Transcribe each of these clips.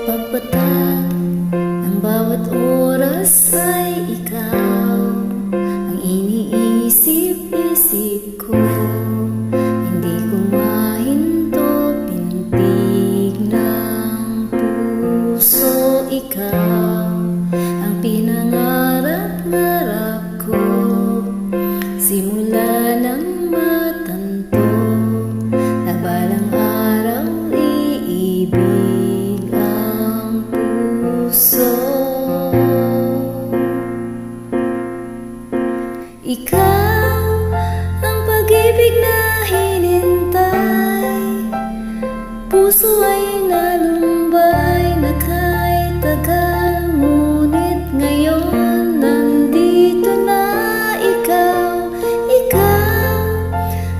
Pagpatak ng bawat oras ay ikaw ang iniisip-isip ko. Hindi ko mahinto pintig ng puso. Ikaw ang pinangarap-ngarap ko simula ng matanto na balang araw iibig ang puso. Ikaw ang pag-ibig na hinintay, puso ay nalumbay na kahit tagal, ngunit ngayon nandito na ikaw. Ikaw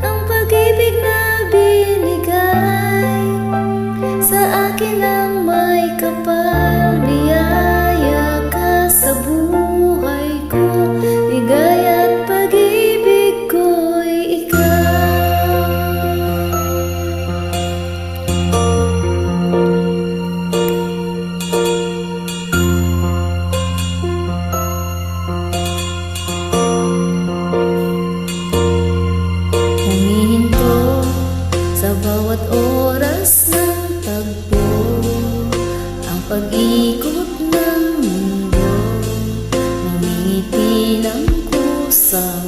ang pag-ibig na binigay sa akin ang may kapal. Biyaya ka sa buhay ko, ligaya't pag-ibig ko'y ikaw. Humihinto sa bawat oras ng tagpo, ang pag-ikot ng mundo, ngumingiti ng kusang